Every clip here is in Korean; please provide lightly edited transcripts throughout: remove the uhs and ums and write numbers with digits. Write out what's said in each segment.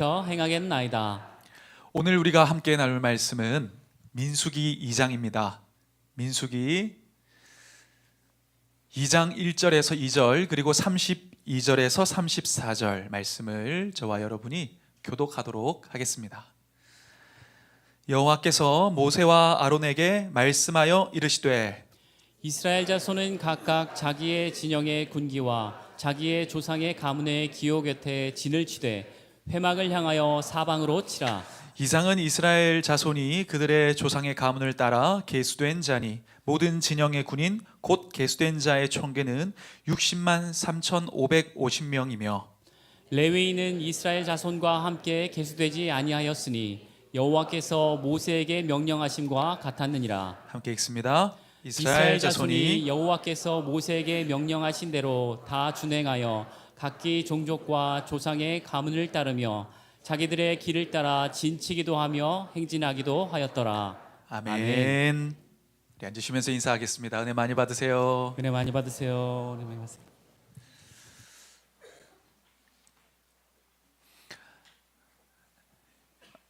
행하겠나이다. 오늘 우리가 함께 나눌 말씀은 민수기 2장입니다. 민수기 2장 1절에서 2절 그리고 32절에서 34절 말씀을 저와 여러분이 교독하도록 하겠습니다. 여호와께서 모세와 아론에게 말씀하여 이르시되 이스라엘 자손은 각각 자기의 진영의 군기와 자기의 조상의 가문의 기호 곁에 진을 치되 회막을 향하여 사방으로 치라. 이상은 이스라엘 자손이 그들의 조상의 가문을 따라 계수된 자니 모든 진영의 군인 곧 계수된 자의 총계는 60만 3,550명이며 레위인은 이스라엘 자손과 함께 계수되지 아니하였으니 여호와께서 모세에게 명령하심과 같았느니라. 함께 읽습니다. 이스라엘 자손이 여호와께서 모세에게 명령하신 대로 다 준행하여 각기 종족과 조상의 가문을 따르며 자기들의 길을 따라 진치기도 하며 행진하기도 하였더라. 아멘. 우리 앉으시면서 인사하겠습니다. 은혜 많이 받으세요. 은혜 많이 받으세요. 은혜 많이 받으세요.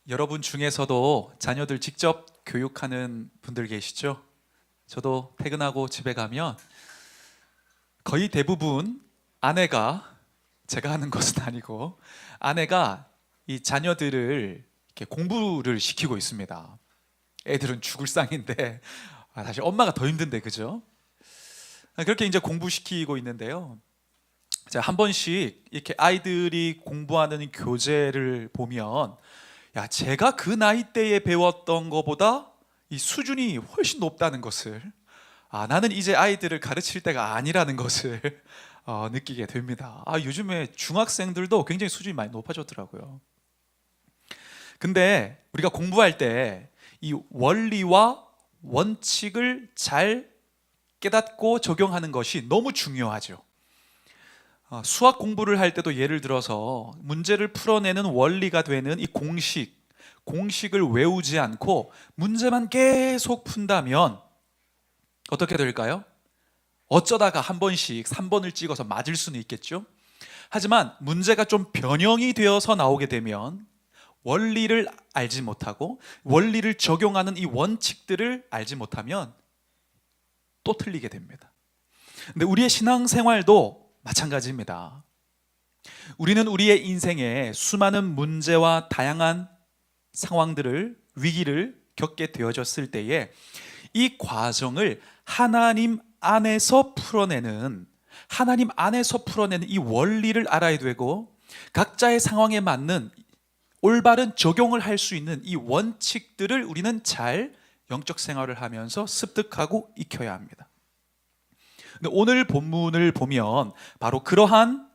여러분 중에서도 자녀들 직접 교육하는 분들 계시죠? 저도 퇴근하고 집에 가면 거의 대부분 아내가, 제가 하는 것은 아니고 아내가 이 자녀들을 이렇게 공부를 시키고 있습니다. 애들은 죽을 상인데 사실 엄마가 더 힘든데, 그죠? 그렇게 이제 공부시키고 있는데요. 한 번씩 이렇게 아이들이 공부하는 교재를 보면 야, 제가 그 나이 때에 배웠던 것보다 이 수준이 훨씬 높다는 것을, 나는 이제 아이들을 가르칠 때가 아니라는 것을 느끼게 됩니다. 요즘에 중학생들도 굉장히 수준이 많이 높아졌더라고요. 근데 우리가 공부할 때 이 원리와 원칙을 잘 깨닫고 적용하는 것이 너무 중요하죠. 수학 공부를 할 때도 예를 들어서 문제를 풀어내는 원리가 되는 이 공식을 외우지 않고 문제만 계속 푼다면 어떻게 될까요? 어쩌다가 한 번씩 3번을 찍어서 맞을 수는 있겠죠. 하지만 문제가 좀 변형이 되어서 나오게 되면 원리를 알지 못하고 원리를 적용하는 이 원칙들을 알지 못하면 또 틀리게 됩니다. 근데 우리의 신앙생활도 마찬가지입니다. 우리는 우리의 인생에 수많은 문제와 다양한 상황들을, 위기를 겪게 되어졌을 때에 이 과정을 하나님 안에서 풀어내는 이 원리를 알아야 되고 각자의 상황에 맞는 올바른 적용을 할 수 있는 이 원칙들을 우리는 잘 영적 생활을 하면서 습득하고 익혀야 합니다. 근데 오늘 본문을 보면 바로 그러한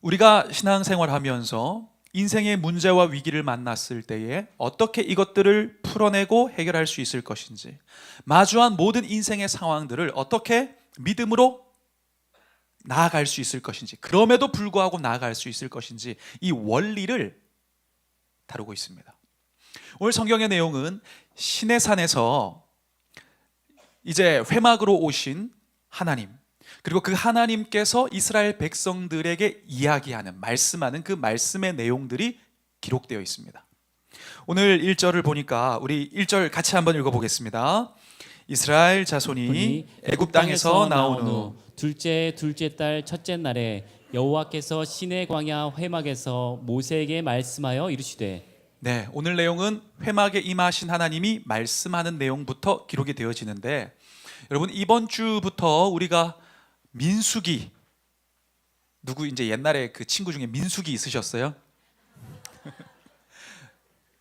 우리가 신앙생활 하면서 인생의 문제와 위기를 만났을 때에 어떻게 이것들을 풀어내고 해결할 수 있을 것인지, 마주한 모든 인생의 상황들을 어떻게 믿음으로 나아갈 수 있을 것인지, 그럼에도 불구하고 나아갈 수 있을 것인지, 이 원리를 다루고 있습니다. 오늘 성경의 내용은 시내산에서 이제 회막으로 오신 하나님, 그리고 그 하나님께서 이스라엘 백성들에게 이야기하는, 말씀하는 그 말씀의 내용들이 기록되어 있습니다. 오늘 1절을 보니까 우리 1절 같이 한번 읽어보겠습니다. 이스라엘 자손이 애굽 땅에서 나온 후 둘째 달 첫째 날에 여호와께서 시내 광야 회막에서 모세에게 말씀하여 이르시되. 네, 오늘 내용은 회막에 임하신 하나님이 말씀하는 내용부터 기록이 되어지는데, 여러분 이번 주부터 우리가 민수기, 누구 이제 옛날에 그 친구 중에 민수기 있으셨어요?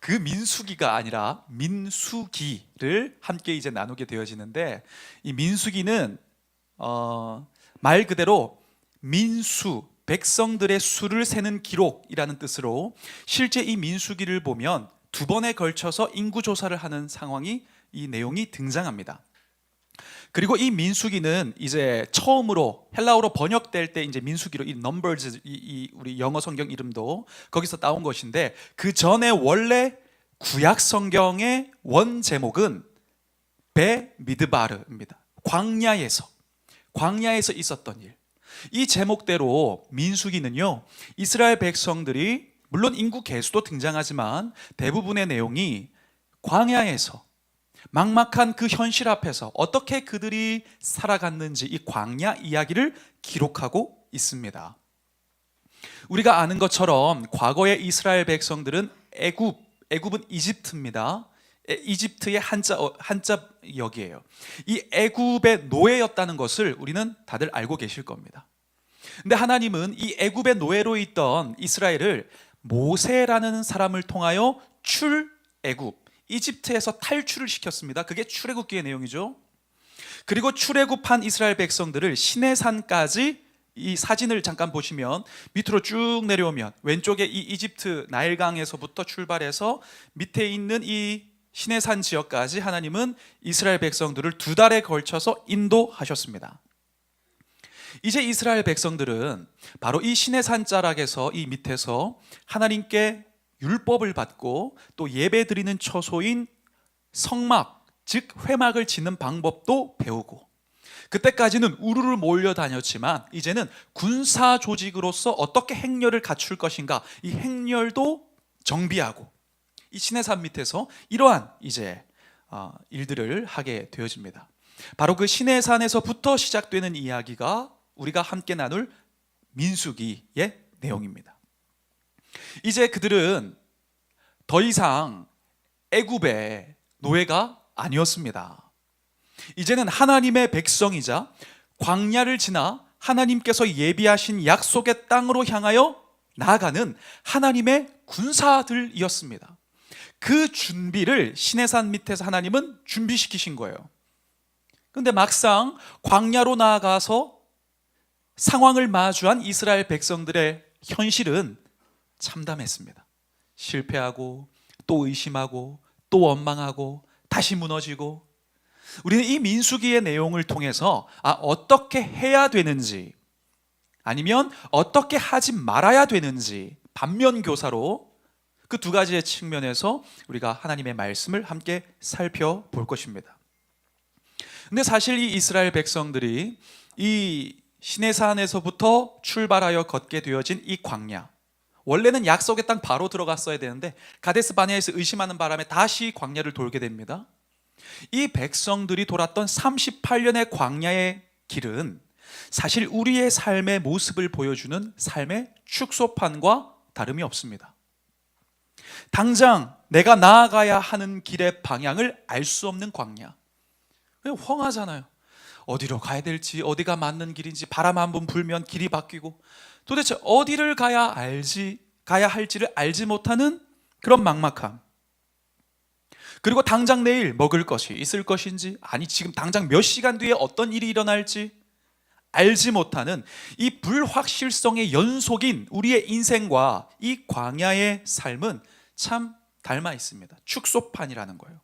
그 민수기가 아니라 민수기를 함께 이제 나누게 되어지는데, 이 민수기는 말 그대로 민수, 백성들의 수를 세는 기록이라는 뜻으로, 실제 이 민수기를 보면 두 번에 걸쳐서 인구조사를 하는 상황이, 이 내용이 등장합니다. 그리고 이 민수기는 이제 처음으로 헬라어로 번역될 때 이제 민수기로 이 넘버즈, 이 우리 영어 성경 이름도 거기서 따온 것인데, 그 전에 원래 구약 성경의 원 제목은 베미드바르입니다. 광야에서 있었던 일. 이 제목대로 민수기는요, 이스라엘 백성들이 물론 인구 개수도 등장하지만 대부분의 내용이 광야에서 막막한 그 현실 앞에서 어떻게 그들이 살아갔는지 이 광야 이야기를 기록하고 있습니다. 우리가 아는 것처럼 과거의 이스라엘 백성들은 애굽은 이집트입니다. 이집트의 한자역이에요. 이 애굽의 노예였다는 것을 우리는 다들 알고 계실 겁니다. 근데 하나님은 이 애굽의 노예로 있던 이스라엘을 모세라는 사람을 통하여 출애굽, 이집트에서 탈출을 시켰습니다. 그게 출애굽기의 내용이죠. 그리고 출애굽한 이스라엘 백성들을 시내산까지, 이 사진을 잠깐 보시면 밑으로 쭉 내려오면 왼쪽에 이 이집트 나일강에서부터 출발해서 밑에 있는 이 시내산 지역까지 하나님은 이스라엘 백성들을 2달에 걸쳐서 인도하셨습니다. 이제 이스라엘 백성들은 바로 이 시내산 자락에서, 이 밑에서 하나님께 율법을 받고 또 예배 드리는 처소인 성막, 즉 회막을 짓는 방법도 배우고, 그때까지는 우르르 몰려다녔지만 이제는 군사 조직으로서 어떻게 행렬을 갖출 것인가, 이 행렬도 정비하고 이 시내산 밑에서 이러한 이제 일들을 하게 되어집니다. 바로 그 시내산에서부터 시작되는 이야기가 우리가 함께 나눌 민수기의 내용입니다. 이제 그들은 더 이상 애굽의 노예가 아니었습니다. 이제는 하나님의 백성이자 광야를 지나 하나님께서 예비하신 약속의 땅으로 향하여 나아가는 하나님의 군사들이었습니다. 그 준비를 시내산 밑에서 하나님은 준비시키신 거예요. 그런데 막상 광야로 나아가서 상황을 마주한 이스라엘 백성들의 현실은 참담했습니다. 실패하고 또 의심하고 또 원망하고 다시 무너지고, 우리는 이 민수기의 내용을 통해서 어떻게 해야 되는지, 아니면 어떻게 하지 말아야 되는지 반면교사로 그 2가지의 측면에서 우리가 하나님의 말씀을 함께 살펴볼 것입니다. 근데 사실 이 이스라엘 백성들이 이 시내산에서부터 출발하여 걷게 되어진 이 광야, 원래는 약속의 땅 바로 들어갔어야 되는데 가데스 바네아에서 의심하는 바람에 다시 광야를 돌게 됩니다. 이 백성들이 돌았던 38년의 광야의 길은 사실 우리의 삶의 모습을 보여주는 삶의 축소판과 다름이 없습니다. 당장 내가 나아가야 하는 길의 방향을 알 수 없는 광야, 그냥 황하잖아요. 어디로 가야 될지, 어디가 맞는 길인지, 바람 한번 불면 길이 바뀌고 도대체 어디를 가야 할지를 알지 못하는 그런 막막함, 그리고 당장 내일 먹을 것이 있을 것인지, 아니 지금 당장 몇 시간 뒤에 어떤 일이 일어날지 알지 못하는 이 불확실성의 연속인 우리의 인생과 이 광야의 삶은 참 닮아 있습니다. 축소판이라는 거예요.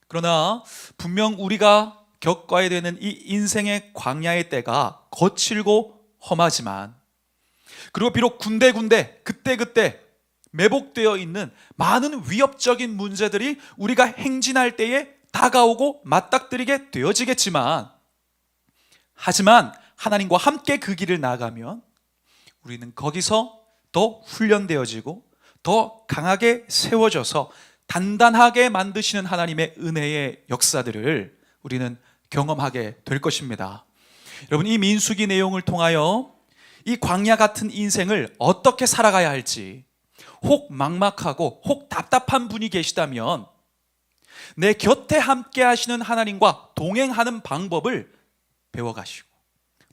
그러나 분명 우리가 겪어야 되는 이 인생의 광야의 때가 거칠고 험하지만, 그리고 비록 군데군데 그때그때 매복되어 있는 많은 위협적인 문제들이 우리가 행진할 때에 다가오고 맞닥뜨리게 되어지겠지만, 하지만 하나님과 함께 그 길을 나아가면 우리는 거기서 더 훈련되어지고 더 강하게 세워져서 단단하게 만드시는 하나님의 은혜의 역사들을 우리는 경험하게 될 것입니다. 여러분, 이 민수기 내용을 통하여 이 광야 같은 인생을 어떻게 살아가야 할지, 혹 막막하고 혹 답답한 분이 계시다면 내 곁에 함께 하시는 하나님과 동행하는 방법을 배워가시고,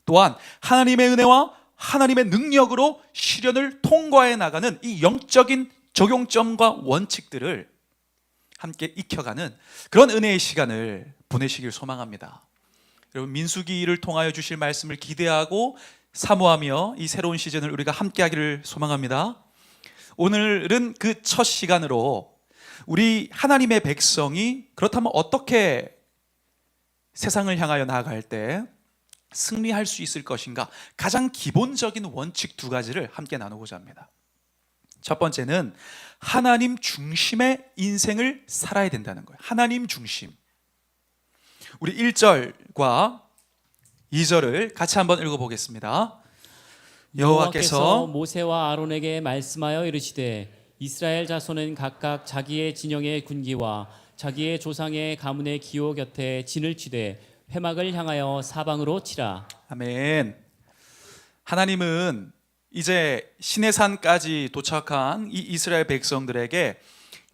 또한 하나님의 은혜와 하나님의 능력으로 시련을 통과해 나가는 이 영적인 적용점과 원칙들을 함께 익혀가는 그런 은혜의 시간을 보내시길 소망합니다. 여러분, 민수기를 통하여 주실 말씀을 기대하고 사모하며 이 새로운 시즌을 우리가 함께 하기를 소망합니다. 오늘은 그 첫 시간으로 우리 하나님의 백성이 그렇다면 어떻게 세상을 향하여 나아갈 때 승리할 수 있을 것인가, 가장 기본적인 원칙 2가지를 함께 나누고자 합니다. 첫 번째는 하나님 중심의 인생을 살아야 된다는 거예요. 하나님 중심. 우리 1절과 2절을 같이 한번 읽어보겠습니다. 여호와께서 모세와 아론에게 말씀하여 이르시되 이스라엘 자손은 각각 자기의 진영의 군기와 자기의 조상의 가문의 기호 곁에 진을 치되 회막을 향하여 사방으로 치라. 아멘. 하나님은 이제 시내산까지 도착한 이 이스라엘 백성들에게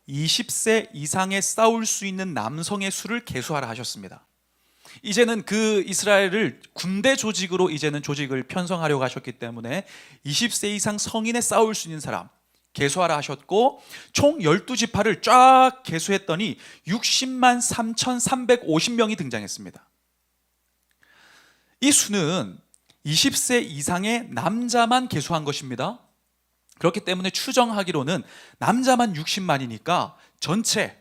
20세 이상에 싸울 수 있는 남성의 수를 계수하라 하셨습니다. 이제는 그 이스라엘을 군대 조직으로 이제는 조직을 편성하려고 하셨기 때문에 20세 이상 성인에 싸울 수 있는 사람 계수하라 하셨고, 총 12지파를 쫙 계수했더니 60만 3,350명이 등장했습니다. 이 수는 20세 이상의 남자만 계수한 것입니다. 그렇기 때문에 추정하기로는 남자만 60만이니까 전체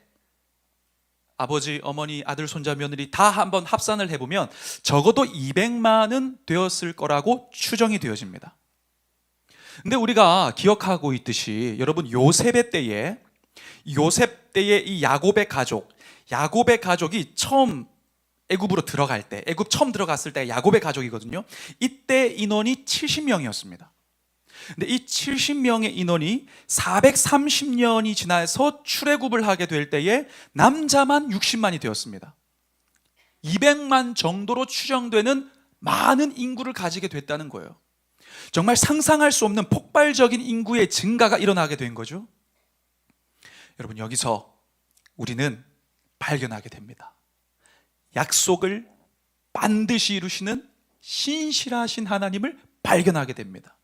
아버지, 어머니, 아들, 손자, 며느리 다 한번 합산을 해보면 적어도 200만은 되었을 거라고 추정이 되어집니다. 근데 우리가 기억하고 있듯이 여러분, 요셉의 때에 이 야곱의 가족이 처음 애굽으로 들어갈 때, 애굽 처음 들어갔을 때 야곱의 가족이거든요. 이때 인원이 70명이었습니다. 근데 이 70명의 인원이 430년이 지나서 출애굽을 하게 될 때에 남자만 60만이 되었습니다. 200만 정도로 추정되는 많은 인구를 가지게 됐다는 거예요. 정말 상상할 수 없는 폭발적인 인구의 증가가 일어나게 된 거죠. 여러분, 여기서 우리는 발견하게 됩니다. 약속을 반드시 이루시는 신실하신 하나님을 발견하게 됩니다.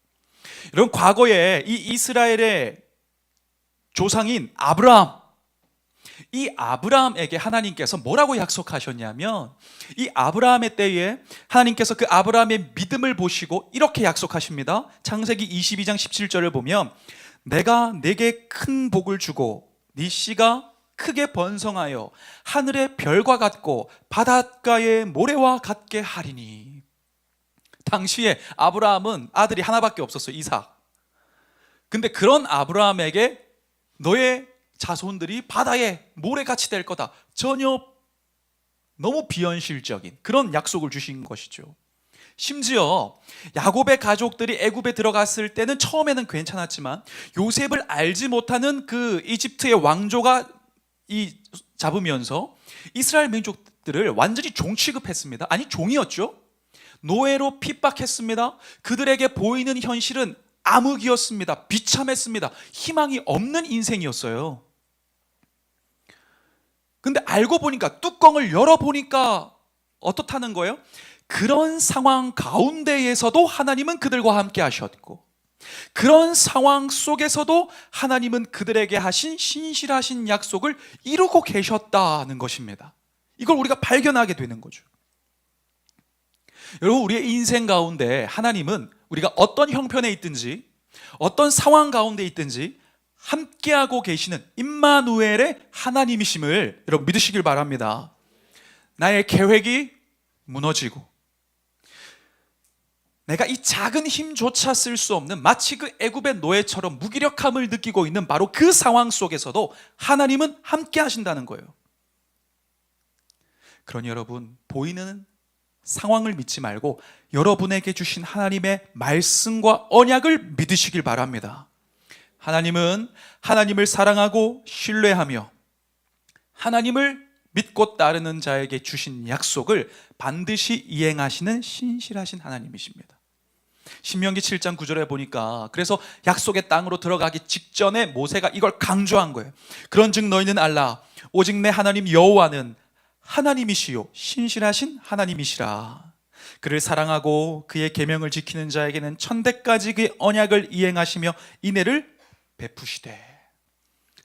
여러분, 과거에 이 이스라엘의 조상인 이 아브라함에게 하나님께서 뭐라고 약속하셨냐면, 이 아브라함의 때에 하나님께서 그 아브라함의 믿음을 보시고 이렇게 약속하십니다. 창세기 22장 17절을 보면 내가 내게 큰 복을 주고 네 씨가 크게 번성하여 하늘의 별과 같고 바닷가의 모래와 같게 하리니. 당시에 아브라함은 아들이 하나밖에 없었어요, 이삭. 근데 그런 아브라함에게 너의 자손들이 바다의 모래같이 될 거다, 전혀 너무 비현실적인 그런 약속을 주신 것이죠. 심지어 야곱의 가족들이 애굽에 들어갔을 때는 처음에는 괜찮았지만 요셉을 알지 못하는 그 이집트의 왕조가 잡으면서 이스라엘 민족들을 완전히 종 취급했습니다. 아니, 종이었죠. 노예로 핍박했습니다. 그들에게 보이는 현실은 암흑이었습니다. 비참했습니다. 희망이 없는 인생이었어요. 근데 알고 보니까, 뚜껑을 열어보니까 어떻다는 거예요? 그런 상황 가운데에서도 하나님은 그들과 함께 하셨고, 그런 상황 속에서도 하나님은 그들에게 하신 신실하신 약속을 이루고 계셨다는 것입니다. 이걸 우리가 발견하게 되는 거죠. 여러분, 우리의 인생 가운데 하나님은 우리가 어떤 형편에 있든지 어떤 상황 가운데 있든지 함께하고 계시는 임마누엘의 하나님이심을 여러분 믿으시길 바랍니다. 나의 계획이 무너지고 내가 이 작은 힘조차 쓸 수 없는 마치 그 애굽의 노예처럼 무기력함을 느끼고 있는 바로 그 상황 속에서도 하나님은 함께 하신다는 거예요. 그러니 여러분, 보이는 상황을 믿지 말고 여러분에게 주신 하나님의 말씀과 언약을 믿으시길 바랍니다. 하나님은 하나님을 사랑하고 신뢰하며 하나님을 믿고 따르는 자에게 주신 약속을 반드시 이행하시는 신실하신 하나님이십니다. 신명기 7장 9절에 보니까 그래서 약속의 땅으로 들어가기 직전에 모세가 이걸 강조한 거예요. 그런즉 너희는 알라, 오직 내 하나님 여호와는 하나님이시요 신실하신 하나님이시라. 그를 사랑하고 그의 계명을 지키는 자에게는 천대까지 그의 언약을 이행하시며 인애를 베푸시되.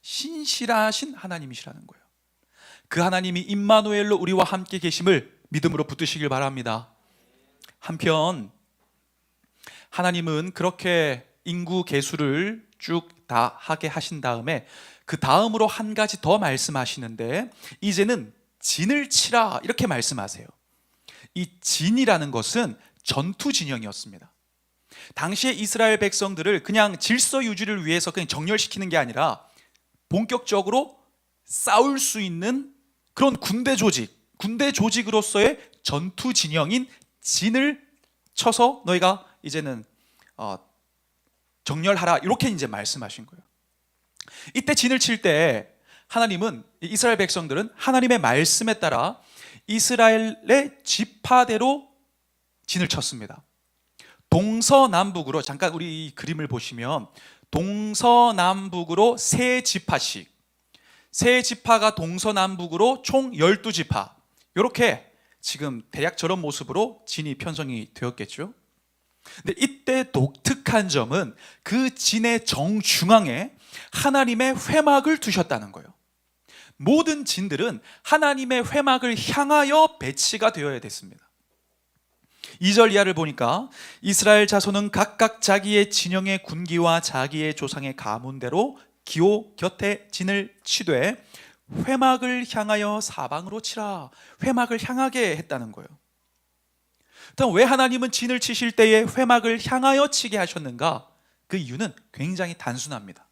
신실하신 하나님이시라는 거예요. 그 하나님이 임마누엘로 우리와 함께 계심을 믿음으로 붙드시길 바랍니다. 한편 하나님은 그렇게 인구 계수를 쭉 다 하게 하신 다음에 그 다음으로 한 가지 더 말씀하시는데, 이제는 진을 치라 이렇게 말씀하세요. 이 진이라는 것은 전투 진영이었습니다. 당시에 이스라엘 백성들을 그냥 질서 유지를 위해서 그냥 정렬시키는 게 아니라 본격적으로 싸울 수 있는 그런 군대 조직으로서의 전투 진영인 진을 쳐서 너희가 이제는 정렬하라, 이렇게 이제 말씀하신 거예요. 이때 진을 칠 때 하나님은, 이스라엘 백성들은 하나님의 말씀에 따라 이스라엘의 지파대로 진을 쳤습니다. 동서남북으로, 잠깐 우리 이 그림을 보시면 동서남북으로 세 지파씩, 세 지파가 동서남북으로 총 12지파, 이렇게 지금 대략 저런 모습으로 진이 편성이 되었겠죠. 근데 이때 독특한 점은 그 진의 정중앙에 하나님의 회막을 두셨다는 거예요. 모든 진들은 하나님의 회막을 향하여 배치가 되어야 됐습니다. 2절 이하를 보니까 이스라엘 자손은 각각 자기의 진영의 군기와 자기의 조상의 가문대로 기호 곁에 진을 치되 회막을 향하여 사방으로 치라, 회막을 향하게 했다는 거예요. 왜 하나님은 진을 치실 때에 회막을 향하여 치게 하셨는가? 그 이유는 굉장히 단순합니다.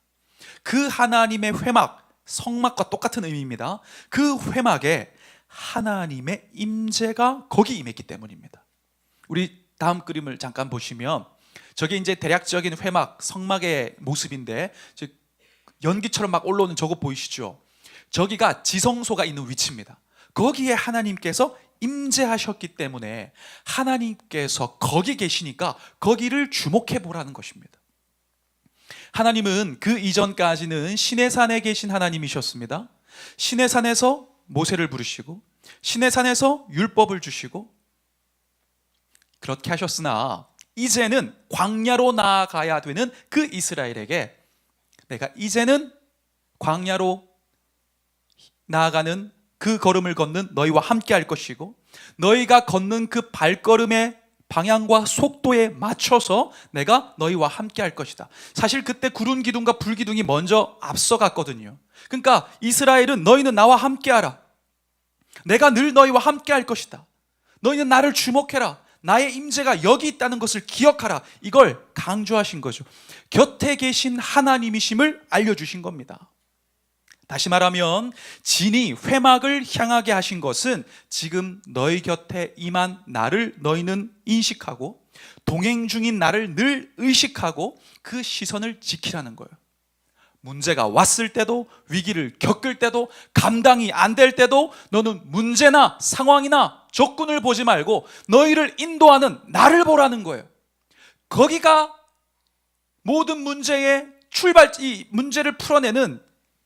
그 하나님의 회막, 성막과 똑같은 의미입니다. 그 회막에 하나님의 임재가 거기 임했기 때문입니다. 우리 다음 그림을 잠깐 보시면 저게 이제 대략적인 회막, 성막의 모습인데 연기처럼 막 올라오는 저거 보이시죠? 저기가 지성소가 있는 위치입니다. 거기에 하나님께서 임재하셨기 때문에 하나님께서 거기 계시니까 거기를 주목해 보라는 것입니다. 하나님은 그 이전까지는 시내산에 계신 하나님이셨습니다. 시내산에서 모세를 부르시고 시내산에서 율법을 주시고 그렇게 하셨으나 이제는 광야로 나아가야 되는 그 이스라엘에게 내가 이제는 광야로 나아가는 그 걸음을 걷는 너희와 함께 할 것이고 너희가 걷는 그 발걸음의 방향과 속도에 맞춰서 내가 너희와 함께 할 것이다. 사실 그때 구름 기둥과 불 기둥이 먼저 앞서갔거든요. 그러니까 이스라엘은 너희는 나와 함께 하라. 내가 늘 너희와 함께 할 것이다. 너희는 나를 주목해라. 나의 임재가 여기 있다는 것을 기억하라. 이걸 강조하신 거죠. 곁에 계신 하나님이심을 알려주신 겁니다. 다시 말하면 진이 회막을 향하게 하신 것은 지금 너희 곁에 임한 나를 너희는 인식하고 동행 중인 나를 늘 의식하고 그 시선을 지키라는 거예요. 문제가 왔을 때도, 위기를 겪을 때도, 감당이 안 될 때도 너는 문제나 상황이나 조건을 보지 말고 너희를 인도하는 나를 보라는 거예요. 거기가 모든 문제의 이 문제를 풀어내는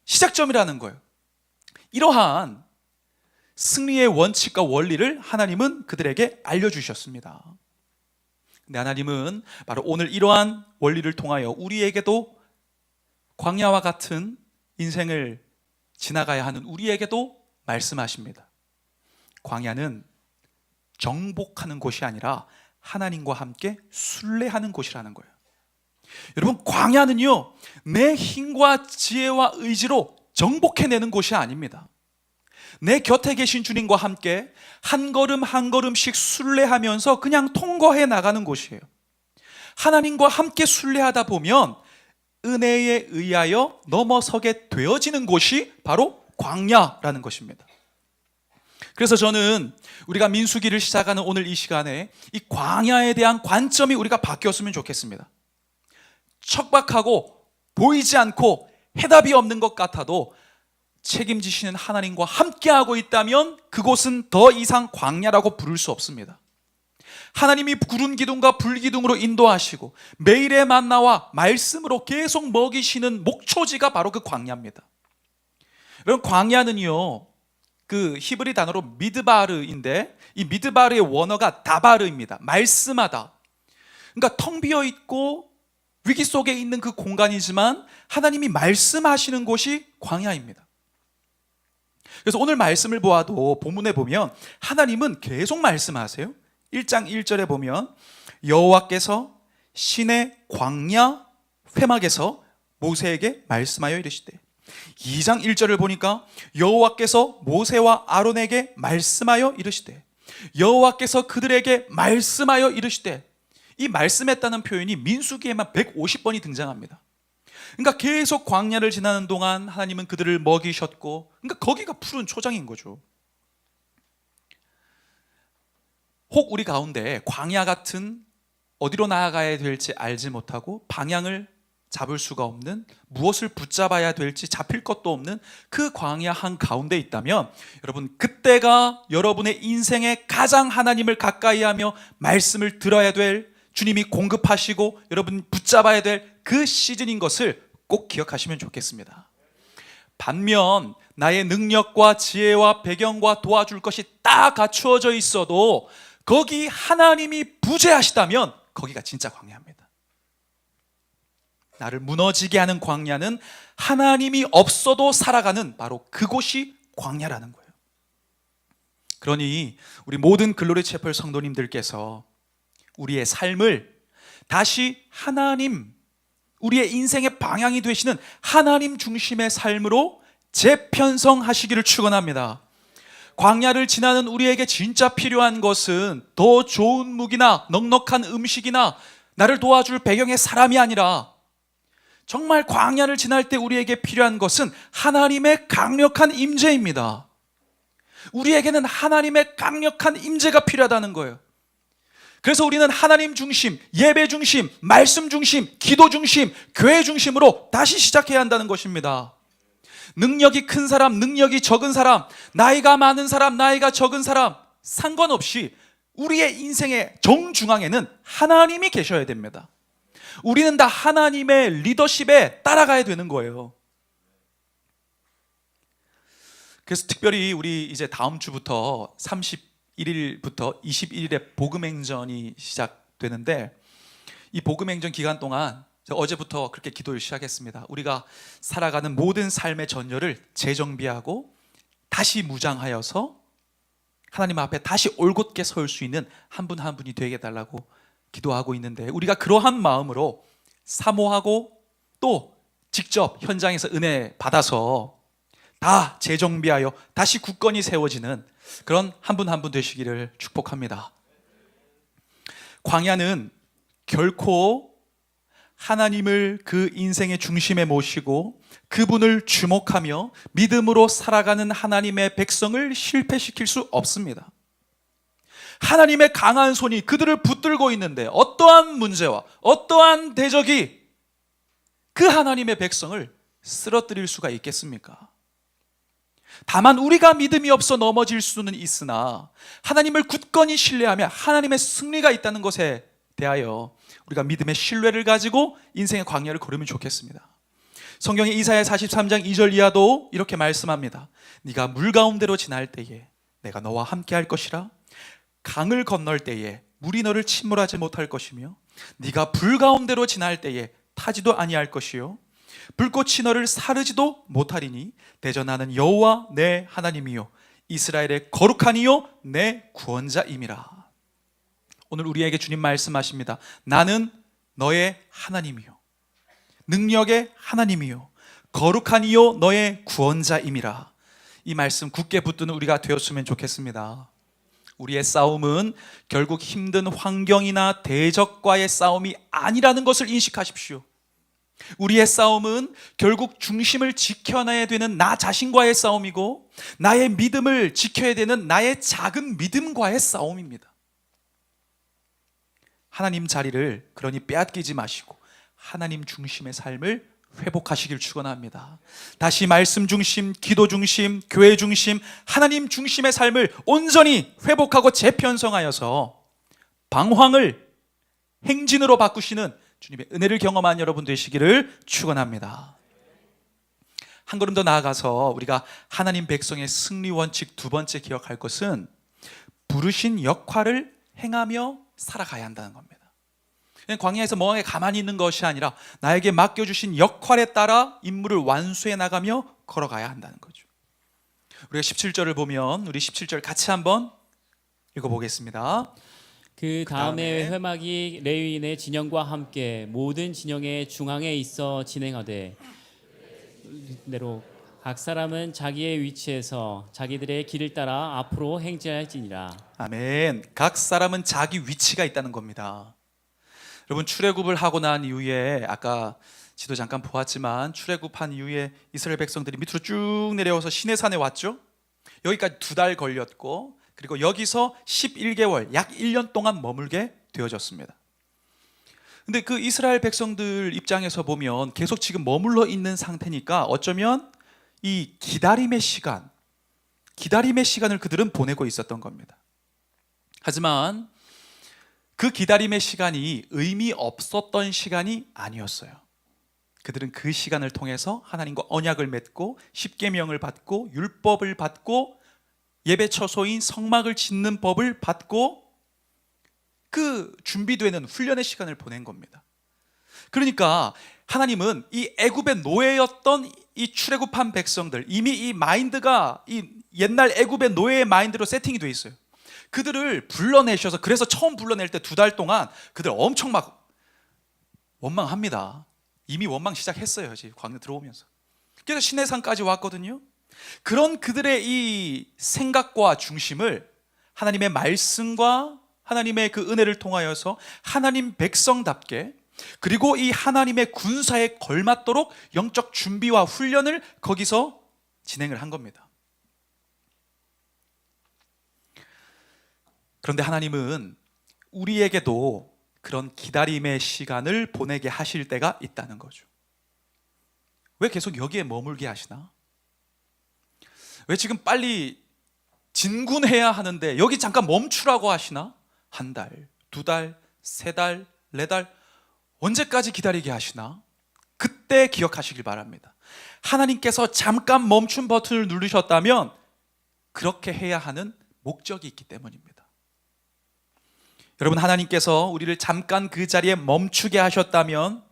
시작점이라는 거예요. 이러한 승리의 원칙과 원리를 하나님은 그들에게 알려주셨습니다. 근데 하나님은 바로 오늘 이러한 원리를 통하여 우리에게도 광야와 같은 인생을 지나가야 하는 우리에게도 말씀하십니다. 광야는 정복하는 곳이 아니라 하나님과 함께 순례하는 곳이라는 거예요. 여러분, 광야는요 내 힘과 지혜와 의지로 정복해내는 곳이 아닙니다. 내 곁에 계신 주님과 함께 한 걸음 한 걸음씩 순례하면서 그냥 통과해 나가는 곳이에요. 하나님과 함께 순례하다 보면 은혜에 의하여 넘어서게 되어지는 곳이 바로 광야라는 것입니다. 그래서 저는 우리가 민수기를 시작하는 오늘 이 시간에 이 광야에 대한 관점이 우리가 바뀌었으면 좋겠습니다. 척박하고 보이지 않고 해답이 없는 것 같아도 책임지시는 하나님과 함께하고 있다면 그곳은 더 이상 광야라고 부를 수 없습니다. 하나님이 구름 기둥과 불 기둥으로 인도하시고 매일의 만나와 말씀으로 계속 먹이시는 목초지가 바로 그 광야입니다. 여러분, 광야는요 그 히브리 단어로 미드바르인데 이 미드바르의 원어가 다바르입니다. 말씀하다. 그러니까 텅 비어 있고 위기 속에 있는 그 공간이지만 하나님이 말씀하시는 곳이 광야입니다. 그래서 오늘 말씀을 보아도 본문에 보면 하나님은 계속 말씀하세요. 1장 1절에 보면 여호와께서 시내 광야 회막에서 모세에게 말씀하여 이르시되, 2장 1절을 보니까 여호와께서 모세와 아론에게 말씀하여 이르시되, 여호와께서 그들에게 말씀하여 이르시되, 이 말씀했다는 표현이 민수기에만 150번이 등장합니다. 그러니까 계속 광야를 지나는 동안 하나님은 그들을 먹이셨고, 그러니까 거기가 푸른 초장인 거죠. 혹 우리 가운데 광야 같은 어디로 나아가야 될지 알지 못하고 방향을 잡을 수가 없는, 무엇을 붙잡아야 될지 잡힐 것도 없는 그 광야 한가운데 있다면 여러분, 그때가 여러분의 인생에 가장 하나님을 가까이 하며 말씀을 들어야 될, 주님이 공급하시고 여러분 붙잡아야 될 그 시즌인 것을 꼭 기억하시면 좋겠습니다. 반면 나의 능력과 지혜와 배경과 도와줄 것이 다 갖추어져 있어도 거기 하나님이 부재하시다면 거기가 진짜 광야입니다. 나를 무너지게 하는 광야는 하나님이 없어도 살아가는 바로 그곳이 광야라는 거예요. 그러니 우리 모든 글로리 채플 성도님들께서 우리의 삶을 다시 하나님, 우리의 인생의 방향이 되시는 하나님 중심의 삶으로 재편성하시기를 축원합니다. 광야를 지나는 우리에게 진짜 필요한 것은 더 좋은 무기나 넉넉한 음식이나 나를 도와줄 배경의 사람이 아니라 정말 광야를 지날 때 우리에게 필요한 것은 하나님의 강력한 임재입니다. 우리에게는 하나님의 강력한 임재가 필요하다는 거예요. 그래서 우리는 하나님 중심, 예배 중심, 말씀 중심, 기도 중심, 교회 중심으로 다시 시작해야 한다는 것입니다. 능력이 큰 사람, 능력이 적은 사람, 나이가 많은 사람, 나이가 적은 사람 상관없이 우리의 인생의 정중앙에는 하나님이 계셔야 됩니다. 우리는 다 하나님의 리더십에 따라가야 되는 거예요. 그래서 특별히 우리 이제 다음 주부터 31일부터 21일에 복음행전이 시작되는데, 이 복음행전 기간 동안 어제부터 그렇게 기도를 시작했습니다. 우리가 살아가는 모든 삶의 전열을 재정비하고 다시 무장하여서 하나님 앞에 다시 올곧게 설 수 있는 한 분 한 분이 되게 해달라고 기도하고 있는데, 우리가 그러한 마음으로 사모하고 또 직접 현장에서 은혜 받아서 다 재정비하여 다시 굳건히 세워지는 그런 한 분 한 분 되시기를 축복합니다. 광야는 결코 하나님을 그 인생의 중심에 모시고 그분을 주목하며 믿음으로 살아가는 하나님의 백성을 실패시킬 수 없습니다. 하나님의 강한 손이 그들을 붙들고 있는데 어떠한 문제와 어떠한 대적이 그 하나님의 백성을 쓰러뜨릴 수가 있겠습니까? 다만 우리가 믿음이 없어 넘어질 수는 있으나 하나님을 굳건히 신뢰하며 하나님의 승리가 있다는 것에 대하여 우리가 믿음의 신뢰를 가지고 인생의 광야를 걸으면 좋겠습니다. 성경의 이사야 43장 2절 이하도 이렇게 말씀합니다. 네가 물 가운데로 지날 때에 내가 너와 함께 할 것이라. 강을 건널 때에 물이 너를 침몰하지 못할 것이며 네가 불 가운데로 지날 때에 타지도 아니할 것이요 불꽃이 너를 사르지도 못하리니 대저 나는 여호와 내 하나님이요 이스라엘의 거룩한 이요 내 구원자임이라. 오늘 우리에게 주님 말씀하십니다. 나는 너의 하나님이요 능력의 하나님이요 거룩한 이요 너의 구원자임이라. 이 말씀 굳게 붙드는 우리가 되었으면 좋겠습니다. 우리의 싸움은 결국 힘든 환경이나 대적과의 싸움이 아니라는 것을 인식하십시오. 우리의 싸움은 결국 중심을 지켜놔야 되는 나 자신과의 싸움이고 나의 믿음을 지켜야 되는 나의 작은 믿음과의 싸움입니다. 하나님 자리를 그러니 빼앗기지 마시고 하나님 중심의 삶을 회복하시길 축원합니다. 다시 말씀 중심, 기도 중심, 교회 중심, 하나님 중심의 삶을 온전히 회복하고 재편성하여서 방황을 행진으로 바꾸시는 주님의 은혜를 경험한 여러분 되시기를 축원합니다. 한 걸음 더 나아가서 우리가 하나님 백성의 승리 원칙 두 번째 기억할 것은 부르신 역할을 행하며 살아가야 한다는 겁니다. 광야에서 멍하게 가만히 있는 것이 아니라 나에게 맡겨주신 역할에 따라 임무를 완수해 나가며 걸어가야 한다는 거죠. 우리가 17절을 보면 우리 17절 같이 한번 읽어보겠습니다. 그 다음에 회막이 레위인의 진영과 함께 모든 진영의 중앙에 있어 진행하되 대로 각 사람은 자기의 위치에서 자기들의 길을 따라 앞으로 행진할지니라. 아멘. 각 사람은 자기 위치가 있다는 겁니다. 여러분, 출애굽을 하고 난 이후에 아까 지도 잠깐 보았지만 출애굽한 이후에 이스라엘 백성들이 밑으로 쭉 내려와서 시내산에 왔죠. 여기까지 2달 걸렸고 그리고 여기서 11개월 약 1년 동안 머물게 되어졌습니다. 근데 그 이스라엘 백성들 입장에서 보면 계속 지금 머물러 있는 상태니까 어쩌면 이 기다림의 시간을 그들은 보내고 있었던 겁니다. 하지만 그 기다림의 시간이 의미 없었던 시간이 아니었어요. 그들은 그 시간을 통해서 하나님과 언약을 맺고 십계명을 받고 율법을 받고 예배 처소인 성막을 짓는 법을 받고 그 준비되는 훈련의 시간을 보낸 겁니다. 그러니까 하나님은 이 애굽의 노예였던 이 출애굽한 백성들, 이미 이 마인드가 이 옛날 애굽의 노예의 마인드로 세팅이 돼 있어요. 그들을 불러내셔서, 그래서 처음 불러낼 때 2달 동안 그들 엄청 막 원망합니다. 이미 원망 시작했어요. 광야 들어오면서. 그래서 시내산까지 왔거든요. 그런 그들의 이 생각과 중심을 하나님의 말씀과 하나님의 그 은혜를 통하여서 하나님 백성답게, 그리고 이 하나님의 군사에 걸맞도록 영적 준비와 훈련을 거기서 진행을 한 겁니다. 그런데 하나님은 우리에게도 그런 기다림의 시간을 보내게 하실 때가 있다는 거죠. 왜 계속 여기에 머물게 하시나? 왜 지금 빨리 진군해야 하는데 여기 잠깐 멈추라고 하시나? 1달, 2달, 3달, 4달, 언제까지 기다리게 하시나? 그때 기억하시길 바랍니다. 하나님께서 잠깐 멈춤 버튼을 누르셨다면 그렇게 해야 하는 목적이 있기 때문입니다. 여러분, 하나님께서 우리를 잠깐 그 자리에 멈추게 하셨다면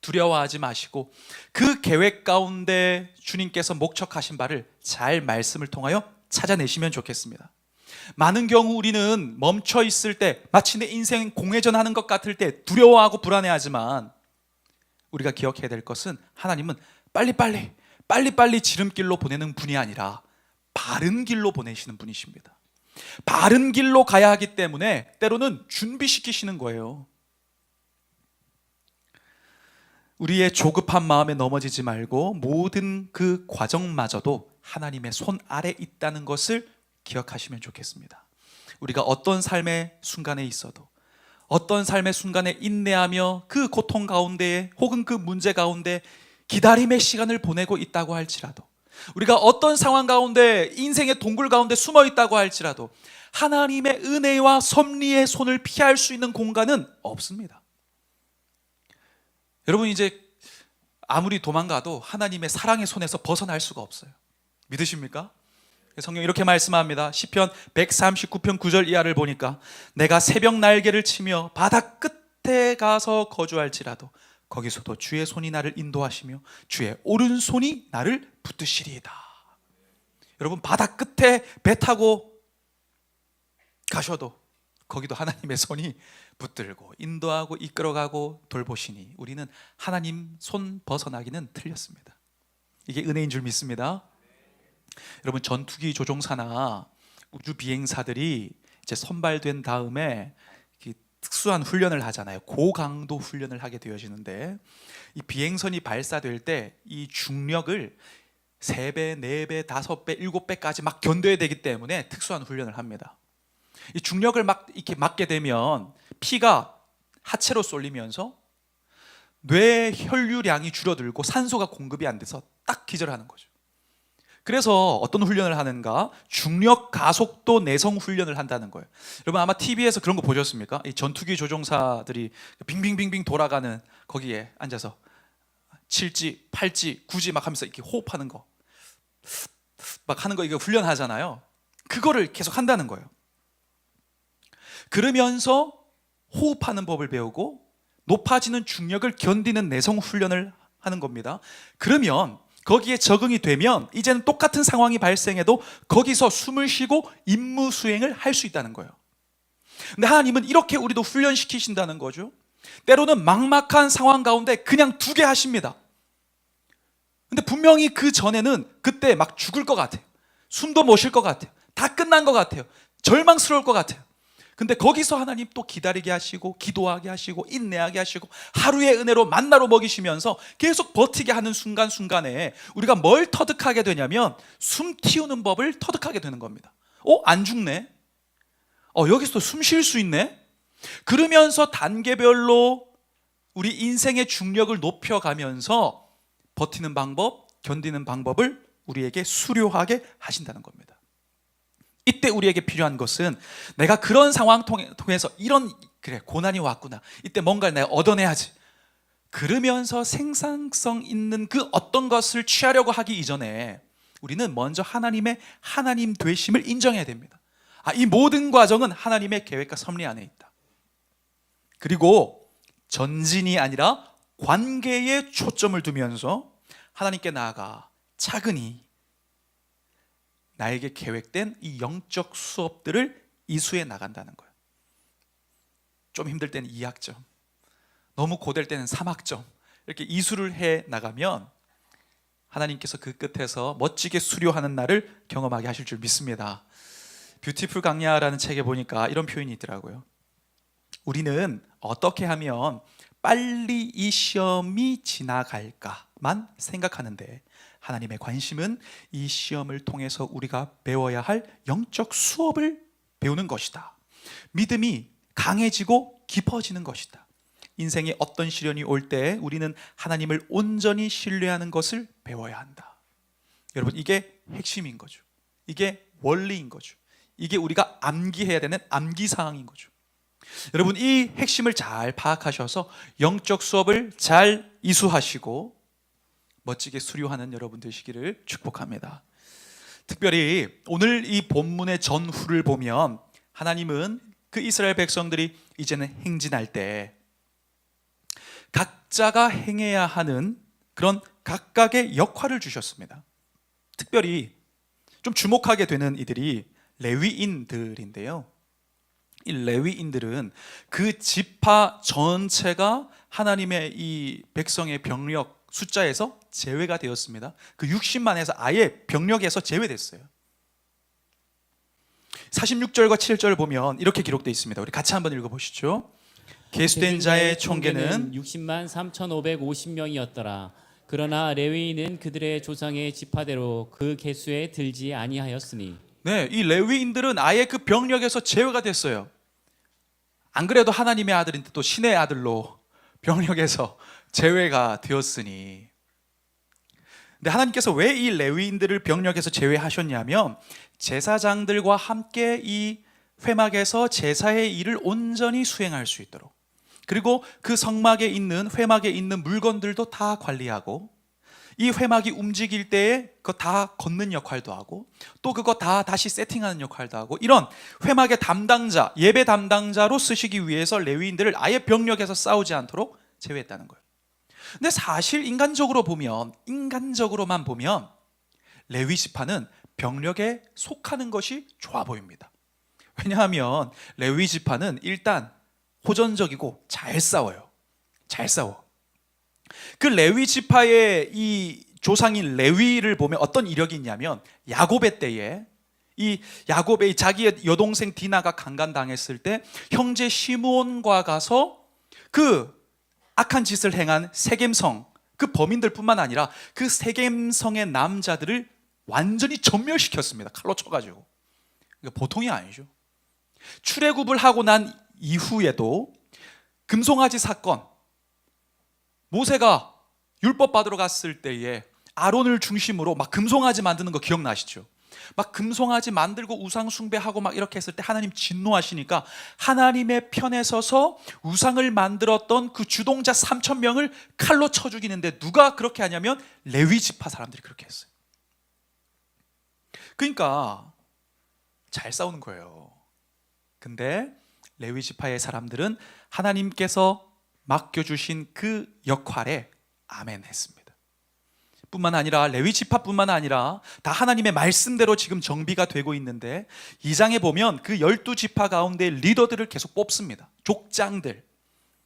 두려워하지 마시고 그 계획 가운데 주님께서 목적하신 바를 잘 말씀을 통하여 찾아내시면 좋겠습니다. 많은 경우 우리는 멈춰 있을 때, 마치 내 인생 공회전 하는 것 같을 때 두려워하고 불안해하지만, 우리가 기억해야 될 것은 하나님은 빨리빨리 지름길로 보내는 분이 아니라 바른 길로 보내시는 분이십니다. 바른 길로 가야 하기 때문에 때로는 준비시키시는 거예요. 우리의 조급한 마음에 넘어지지 말고 모든 그 과정마저도 하나님의 손 아래 있다는 것을 기억하시면 좋겠습니다. 우리가 어떤 삶의 순간에 있어도, 어떤 삶의 순간에 인내하며 그 고통 가운데 혹은 그 문제 가운데 기다림의 시간을 보내고 있다고 할지라도, 우리가 어떤 상황 가운데 인생의 동굴 가운데 숨어 있다고 할지라도 하나님의 은혜와 섭리의 손을 피할 수 있는 공간은 없습니다. 여러분, 이제 아무리 도망가도 하나님의 사랑의 손에서 벗어날 수가 없어요. 믿으십니까? 성경 이렇게 말씀합니다. 시편 139편 9절 이하를 보니까 내가 새벽 날개를 치며 바다 끝에 가서 거주할지라도 거기서도 주의 손이 나를 인도하시며 주의 오른손이 나를 붙드시리이다. 여러분, 바다 끝에 배 타고 가셔도 거기도 하나님의 손이 붙들고 인도하고 이끌어가고 돌보시니 우리는 하나님 손 벗어나기는 틀렸습니다. 이게 은혜인 줄 믿습니다. 여러분, 전투기 조종사나 우주 비행사들이 이제 선발된 다음에 특수한 훈련을 하잖아요. 고강도 훈련을 하게 되어지는데, 이 비행선이 발사될 때 이 중력을 3배, 4배, 5배, 7배까지 막 견뎌야 되기 때문에 특수한 훈련을 합니다. 이 중력을 막 이렇게 맞게 되면 피가 하체로 쏠리면서 뇌 혈류량이 줄어들고 산소가 공급이 안 돼서 딱 기절하는 거죠. 그래서 어떤 훈련을 하는가? 중력 가속도 내성 훈련을 한다는 거예요. 여러분, 아마 TV에서 그런 거 보셨습니까? 이 전투기 조종사들이 빙빙빙빙 돌아가는 거기에 앉아서 7지, 8지, 9지 막 하면서 이렇게 호흡하는 거, 막 하는 거, 이거 훈련하잖아요. 그거를 계속 한다는 거예요. 그러면서 호흡하는 법을 배우고 높아지는 중력을 견디는 내성 훈련을 하는 겁니다. 그러면 거기에 적응이 되면 이제는 똑같은 상황이 발생해도 거기서 숨을 쉬고 임무 수행을 할 수 있다는 거예요. 근데 하나님은 이렇게 우리도 훈련시키신다는 거죠. 때로는 막막한 상황 가운데 그냥 두게 하십니다. 근데 분명히 그 전에는 그때 막 죽을 것 같아요. 숨도 못 쉴 것 같아요. 다 끝난 것 같아요. 절망스러울 것 같아요. 근데 거기서 하나님 또 기다리게 하시고 기도하게 하시고 인내하게 하시고 하루의 은혜로 만나로 먹이시면서 계속 버티게 하는 순간순간에 우리가 뭘 터득하게 되냐면 숨 틔우는 법을 터득하게 되는 겁니다. 안 죽네? 여기서도 숨 쉴 수 있네? 그러면서 단계별로 우리 인생의 중력을 높여가면서 버티는 방법, 견디는 방법을 우리에게 수료하게 하신다는 겁니다. 이때 우리에게 필요한 것은 내가 그런 상황 통해서 그래 고난이 왔구나, 이때 뭔가를 내가 얻어내야지, 그러면서 생산성 있는 그 어떤 것을 취하려고 하기 이전에 우리는 먼저 하나님의 하나님 되심을 인정해야 됩니다. 이 모든 과정은 하나님의 계획과 섭리 안에 있다. 그리고 전진이 아니라 관계에 초점을 두면서 하나님께 나아가 차근히 나에게 계획된 이 영적 수업들을 이수해 나간다는 거예요. 좀 힘들 때는 2학점, 너무 고될 때는 3학점, 이렇게 이수를 해 나가면 하나님께서 그 끝에서 멋지게 수료하는 날을 경험하게 하실 줄 믿습니다. 뷰티풀 강야라는 책에 보니까 이런 표현이 있더라고요. 우리는 어떻게 하면 빨리 이 시험이 지나갈까만 생각하는데, 하나님의 관심은 이 시험을 통해서 우리가 배워야 할 영적 수업을 배우는 것이다. 믿음이 강해지고 깊어지는 것이다. 인생에 어떤 시련이 올 때 우리는 하나님을 온전히 신뢰하는 것을 배워야 한다. 여러분, 이게 핵심인 거죠. 이게 원리인 거죠. 이게 우리가 암기해야 되는 암기사항인 거죠. 여러분, 이 핵심을 잘 파악하셔서 영적 수업을 잘 이수하시고 멋지게 수료하는 여러분 되시기를 축복합니다. 특별히 오늘 이 본문의 전후를 보면 하나님은 그 이스라엘 백성들이 이제는 행진할 때 각자가 행해야 하는 그런 각각의 역할을 주셨습니다. 특별히 좀 주목하게 되는 이들이 레위인들인데요. 이 레위인들은 그 지파 전체가 하나님의 이 백성의 병력 숫자에서 제외가 되었습니다. 그 60만에서 아예 병력에서 제외됐어요. 46절과 7절을 보면 이렇게 기록되어 있습니다. 우리 같이 한번 읽어보시죠. 계수된 자의 총계는 60만 3,550명이었더라. 그러나 레위인은 그들의 조상의 지파대로 그 계수에 들지 아니하였으니. 네, 이 레위인들은 아예 그 병력에서 제외가 됐어요. 안 그래도 하나님의 아들인데 또 신의 아들로 병력에서 제외가 되었으니. 근데 하나님께서 왜 이 레위인들을 병력에서 제외하셨냐면 제사장들과 함께 이 회막에서 제사의 일을 온전히 수행할 수 있도록, 그리고 그 성막에 있는 회막에 있는 물건들도 다 관리하고, 이 회막이 움직일 때에 그거 다 걷는 역할도 하고, 또 그거 다 다시 세팅하는 역할도 하고, 이런 회막의 담당자, 예배 담당자로 쓰시기 위해서 레위인들을 아예 병력에서 싸우지 않도록 제외했다는 거예요. 근데 사실 인간적으로만 보면 레위 지파는 병력에 속하는 것이 좋아 보입니다. 왜냐하면 레위 지파는 일단 호전적이고 잘 싸워요. 잘 싸워. 그 레위 지파의 이 조상인 레위를 보면 어떤 이력이 있냐면, 야곱의 때에 이 야곱의 자기의 여동생 디나가 강간당했을 때 형제 시므온과 가서 그 악한 짓을 행한 세겜성 그 범인들뿐만 아니라 그 세겜성의 남자들을 완전히 전멸시켰습니다. 칼로 쳐가지고. 그러니까 보통이 아니죠. 출애굽을 하고 난 이후에도 금송아지 사건, 모세가 율법 받으러 갔을 때에 아론을 중심으로 막 금송아지 만드는 거 기억나시죠? 막 금송아지 만들고 우상 숭배하고 막 이렇게 했을 때 하나님 진노하시니까 하나님의 편에 서서 우상을 만들었던 그 주동자 3,000명을 칼로 쳐 죽이는데, 누가 그렇게 하냐면 레위 지파 사람들이 그렇게 했어요. 그러니까 잘 싸우는 거예요. 근데 레위 지파의 사람들은 하나님께서 맡겨주신 그 역할에 아멘 했습니다. 뿐만 아니라 레위 지파뿐만 아니라 다 하나님의 말씀대로 지금 정비가 되고 있는데, 2장에 보면 그 12지파 가운데 리더들을 계속 뽑습니다. 족장들,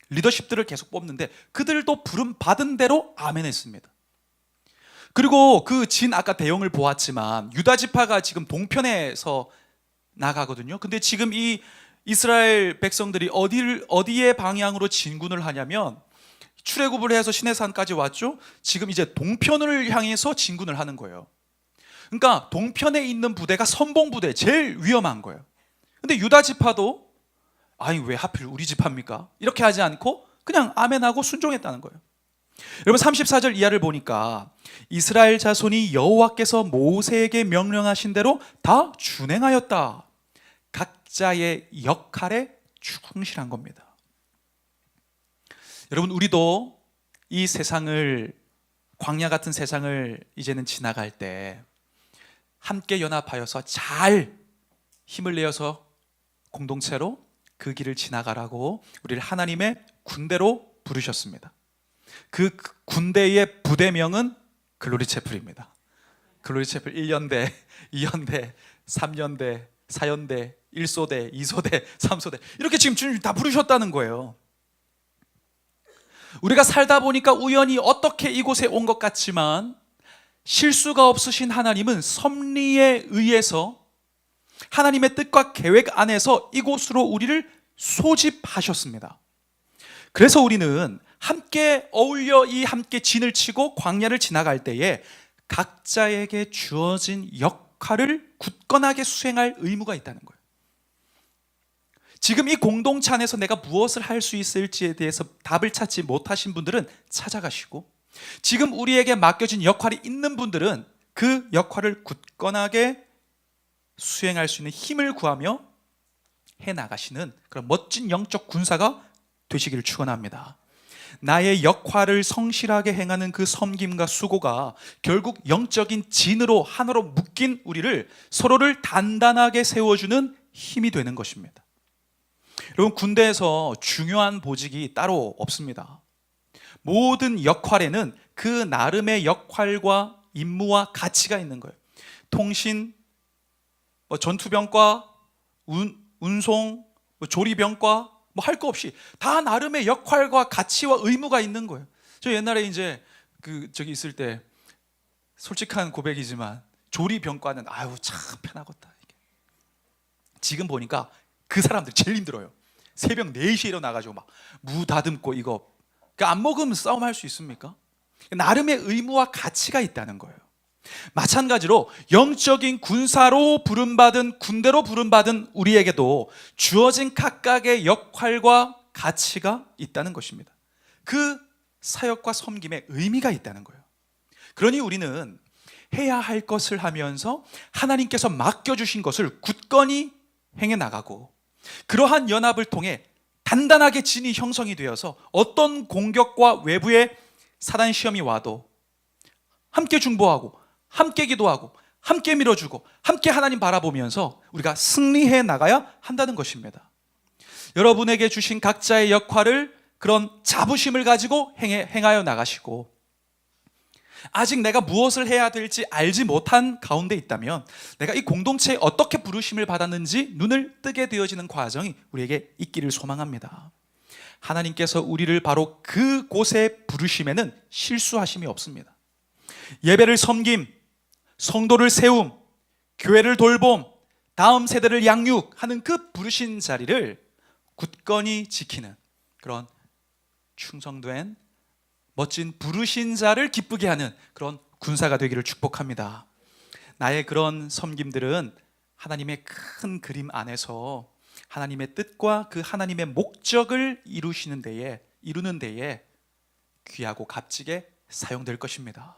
리더십들을 계속 뽑는데 그들도 부름 받은 대로 아멘 했습니다. 그리고 아까 대형을 보았지만 유다 지파가 지금 동편에서 나가거든요. 근데 지금 이 이스라엘 백성들이 어디의 방향으로 진군을 하냐면, 출애굽을 해서 시내산까지 왔죠. 지금 이제 동편을 향해서 진군을 하는 거예요. 그러니까 동편에 있는 부대가 선봉부대, 제일 위험한 거예요. 근데 유다 지파도 아니 왜 하필 우리 집 합니까? 이렇게 하지 않고 그냥 아멘하고 순종했다는 거예요. 여러분 34절 이하를 보니까 이스라엘 자손이 여호와께서 모세에게 명령하신 대로 다 준행하였다. 각자의 역할에 충실한 겁니다. 여러분 우리도 이 세상을, 광야 같은 세상을 이제는 지나갈 때 함께 연합하여서 잘 힘을 내어서 공동체로 그 길을 지나가라고 우리를 하나님의 군대로 부르셨습니다. 그 군대의 부대명은 글로리 채플입니다. 글로리 채플 1연대, 2연대, 3연대, 4연대, 1소대, 2소대, 3소대 이렇게 지금 주님 다 부르셨다는 거예요. 우리가 살다 보니까 우연히 어떻게 이곳에 온 것 같지만 실수가 없으신 하나님은 섭리에 의해서 하나님의 뜻과 계획 안에서 이곳으로 우리를 소집하셨습니다. 그래서 우리는 함께 어울려 이 함께 진을 치고 광야를 지나갈 때에 각자에게 주어진 역할을 굳건하게 수행할 의무가 있다는 거예요. 지금 이 공동체 안에서 내가 무엇을 할 수 있을지에 대해서 답을 찾지 못하신 분들은 찾아가시고, 지금 우리에게 맡겨진 역할이 있는 분들은 그 역할을 굳건하게 수행할 수 있는 힘을 구하며 해나가시는 그런 멋진 영적 군사가 되시기를 축원합니다. 나의 역할을 성실하게 행하는 그 섬김과 수고가 결국 영적인 진으로 하나로 묶인 우리를, 서로를 단단하게 세워주는 힘이 되는 것입니다. 여러분 군대에서 중요한 보직이 따로 없습니다. 모든 역할에는 그 나름의 역할과 임무와 가치가 있는 거예요. 통신, 전투병과, 운송, 조리병과 할 거 없이 다 나름의 역할과 가치와 의무가 있는 거예요. 저 옛날에 이제 저기 있을 때 솔직한 고백이지만 조리병과는 아유 참 편하겠다. 이게. 지금 보니까 그 사람들 제일 힘들어요. 새벽 4시에 일어나가지고 막 무 다듬고 이거 안 먹으면 싸움할 수 있습니까? 나름의 의무와 가치가 있다는 거예요. 마찬가지로 영적인 군사로 부름받은, 군대로 부름받은 우리에게도 주어진 각각의 역할과 가치가 있다는 것입니다. 그 사역과 섬김에 의미가 있다는 거예요. 그러니 우리는 해야 할 것을 하면서 하나님께서 맡겨주신 것을 굳건히 행해 나가고, 그러한 연합을 통해 단단하게 진이 형성이 되어서 어떤 공격과 외부의 사단 시험이 와도 함께 중보하고 함께 기도하고 함께 밀어주고 함께 하나님 바라보면서 우리가 승리해 나가야 한다는 것입니다. 여러분에게 주신 각자의 역할을 그런 자부심을 가지고 행하여 나가시고, 아직 내가 무엇을 해야 될지 알지 못한 가운데 있다면 내가 이 공동체에 어떻게 부르심을 받았는지 눈을 뜨게 되어지는 과정이 우리에게 있기를 소망합니다. 하나님께서 우리를 바로 그곳에 부르심에는 실수하심이 없습니다. 예배를 섬김, 성도를 세움, 교회를 돌봄, 다음 세대를 양육하는 그 부르신 자리를 굳건히 지키는 그런 충성된 멋진 부르신 자를 기쁘게 하는 그런 군사가 되기를 축복합니다. 나의 그런 섬김들은 하나님의 큰 그림 안에서 하나님의 뜻과 그 하나님의 목적을 이루는 데에 귀하고 값지게 사용될 것입니다.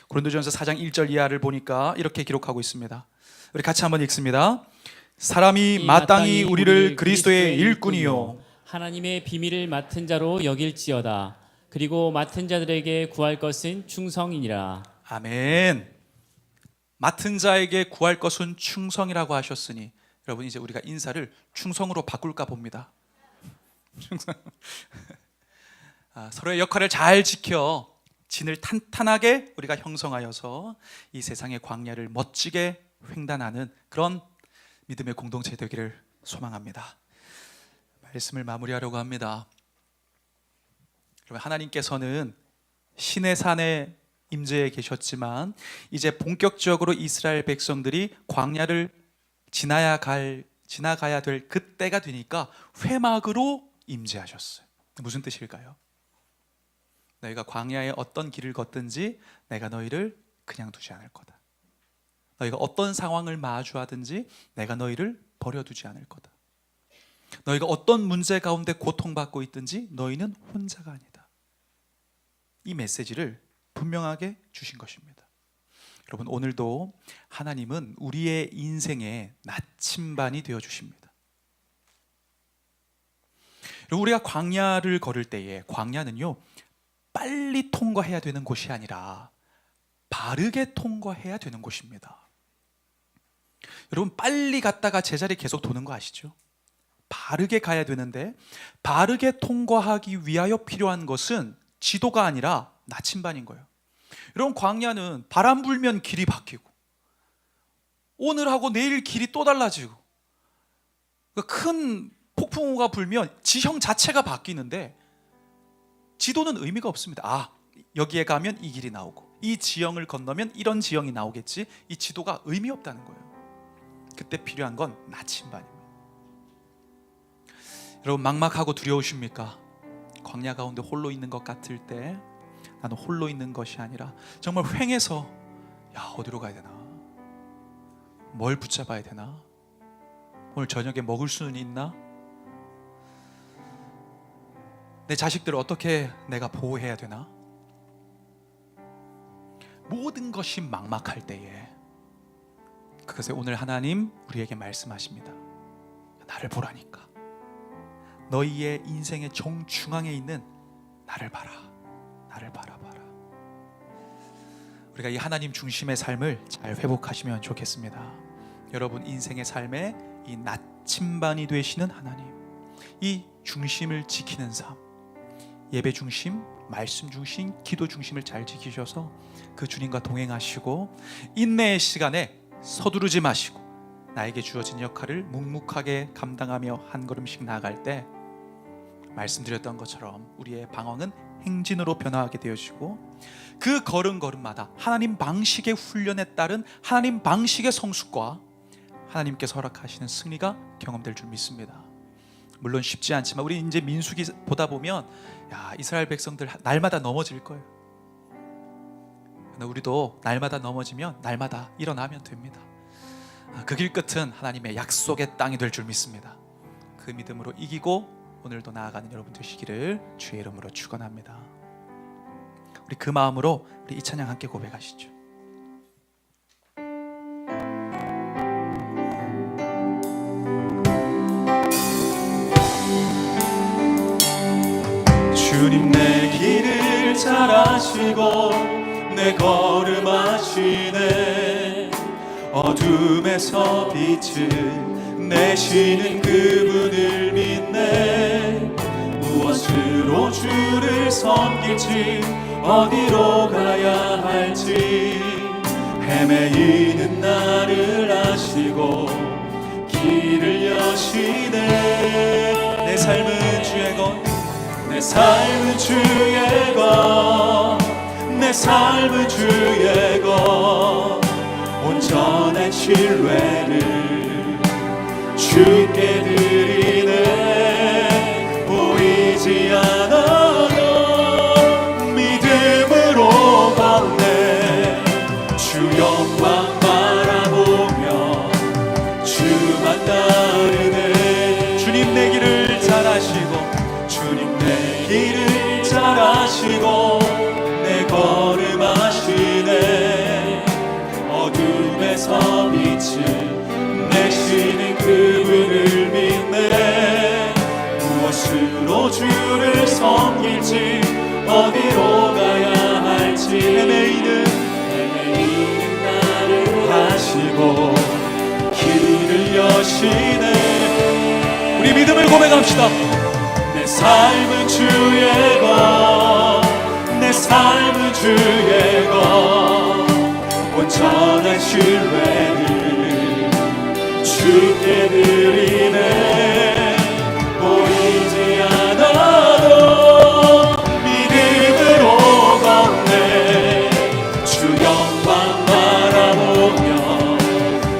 고린도전서 4장 1절 이하를 보니까 이렇게 기록하고 있습니다. 우리 같이 한번 읽습니다. 사람이 마땅히 우리를 그리스도의 일꾼이요 하나님의 비밀을 맡은 자로 여길지어다. 그리고 맡은 자들에게 구할 것은 충성이니라. 아멘. 맡은 자에게 구할 것은 충성이라고 하셨으니 여러분 이제 우리가 인사를 충성으로 바꿀까 봅니다. 충성. 서로의 역할을 잘 지켜 진을 탄탄하게 우리가 형성하여서 이 세상의 광야를 멋지게 횡단하는 그런 믿음의 공동체 되기를 소망합니다. 말씀을 마무리하려고 합니다. 하나님께서는 시내산에 임재해 계셨지만 이제 본격적으로 이스라엘 백성들이 광야를 지나가야 될 그때가 되니까 회막으로 임재하셨어요. 무슨 뜻일까요? 너희가 광야에 어떤 길을 걷든지 내가 너희를 그냥 두지 않을 거다. 너희가 어떤 상황을 마주하든지 내가 너희를 버려두지 않을 거다. 너희가 어떤 문제 가운데 고통받고 있든지 너희는 혼자가 아니다. 이 메시지를 분명하게 주신 것입니다. 여러분, 오늘도 하나님은 우리의 인생의 나침반이 되어 주십니다. 우리가 광야를 걸을 때에, 광야는요 빨리 통과해야 되는 곳이 아니라 바르게 통과해야 되는 곳입니다. 여러분, 빨리 갔다가 제자리 계속 도는 거 아시죠? 바르게 가야 되는데, 바르게 통과하기 위하여 필요한 것은 지도가 아니라 나침반인 거예요. 여러분, 광야는 바람 불면 길이 바뀌고, 오늘하고 내일 길이 또 달라지고, 큰 폭풍우가 불면 지형 자체가 바뀌는데 지도는 의미가 없습니다. 아, 여기에 가면 이 길이 나오고, 이 지형을 건너면 이런 지형이 나오겠지. 이 지도가 의미 없다는 거예요. 그때 필요한 건 나침반입니다. 여러분, 막막하고 두려우십니까? 광야 가운데 홀로 있는 것 같을 때 나는 홀로 있는 것이 아니라 정말 횡해서, 야, 어디로 가야 되나? 뭘 붙잡아야 되나? 오늘 저녁에 먹을 수는 있나? 내 자식들을 어떻게 내가 보호해야 되나? 모든 것이 막막할 때에, 그것에 오늘 하나님 우리에게 말씀하십니다. 나를 보라니까. 너희의 인생의 정중앙에 있는 나를 봐라. 나를 바라봐라. 우리가 이 하나님 중심의 삶을 잘 회복하시면 좋겠습니다. 여러분, 인생의 삶에 이 나침반이 되시는 하나님, 이 중심을 지키는 삶, 예배 중심, 말씀 중심, 기도 중심을 잘 지키셔서 그 주님과 동행하시고, 인내의 시간에 서두르지 마시고 나에게 주어진 역할을 묵묵하게 감당하며 한 걸음씩 나아갈 때, 말씀드렸던 것처럼 우리의 방황은 행진으로 변화하게 되어지고, 그 걸음걸음마다 하나님 방식의 훈련에 따른 하나님 방식의 성숙과 하나님께서 허락하시는 승리가 경험될 줄 믿습니다. 물론 쉽지 않지만 우리 이제 민수기 보다 보면, 야, 이스라엘 백성들 날마다 넘어질 거예요. 우리도 날마다 넘어지면 날마다 일어나면 됩니다. 그 길 끝은 하나님의 약속의 땅이 될 줄 믿습니다. 그 믿음으로 이기고 오늘도 나아가는 여러분 되시기를 주의 이름으로 축원합니다. 우리 그 마음으로 우리 이 찬양 함께 고백하시죠. 주님, 내 길을 잘 아시고 내 걸음 아시네. 어둠에서 빛을 내시는 그분을 믿네. 무엇으로 주를 섬길지, 어디로 가야 할지, 헤매이는 나를 아시고 길을 여시네. 내 삶은 주의 것, 내 삶은 주의 것, 내 삶은 주의 것, 온전한 신뢰를 주께 드리네. 보이지 않아도 믿음으로 걷네. 주 영광 바라보며 주만 따르네. 주님, 내 길을 잘 아시고, 주님, 내 길을 잘 아시고 내 걸음 아시네. 어둠에서 빛을 내시는 그분을 믿네. 무엇으로 주를 섬길지, 어디로 가야 할지, 헤매이는 나를 아시고 길을 여시네. 우리 믿음을 고백합시다. 내 삶은 주의 것, 내 삶은 주의 것, 온전한 신뢰를 주께 드리네. 보이지 않아도 믿음으로 걷네. 주 영광 바라보며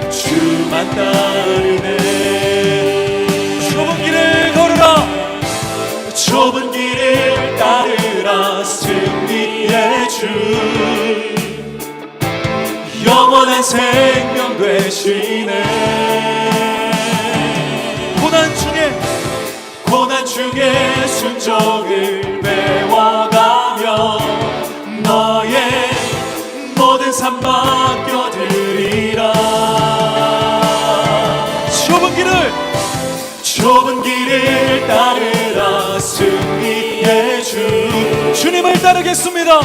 주만 따르네. 좁은 길을 걸으라, 좁은 길을 따르라. 승리의 주, 영원한 생명 되시네. 고난 중에 고난중에 순종을 배워가며 너의 모든 삶 맡겨드리라. 좁은 길을 따르라. 승리의 주 주님을 따르겠습니다.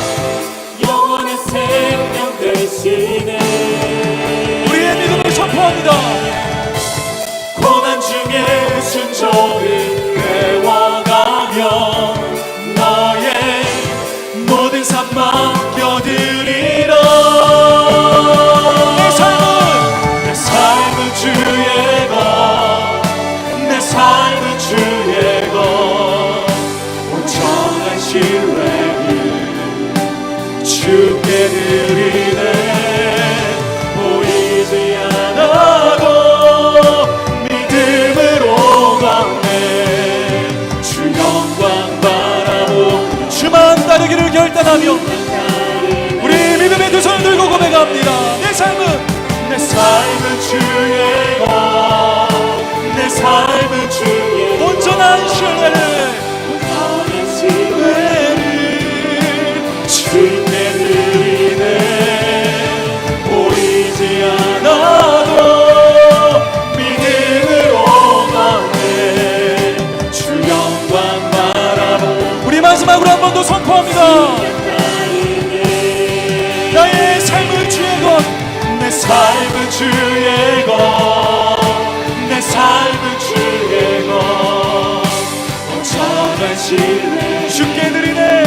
영원의 생명 되시네. 우리의 믿음을 선포합니다. 고난 중에 순종을 배워가며 너의 모든 삶 맡겨드리라. 내 삶은 주의 것, 내 삶은 주의 것, 온전한 신뢰를 주께 드리네. 보이지 않아도 믿음으로 걷네. 주 영광 바라보 주만 따르기를 결단하며 우리 믿음의 두 손을 들고 고백합니다. 내 삶은 주의 것, 내 삶은 주의 온전한 신뢰를 주께 드리네. 보이지 않아도 믿음으로 걷네. 주 영광 바라보 우리 마지막으로 한 번 더 선포합니다. 나의 삶은 주의 것, 내 삶은 주의 것, 내 삶은 주의 것, 온전한 신뢰 주께 드리네.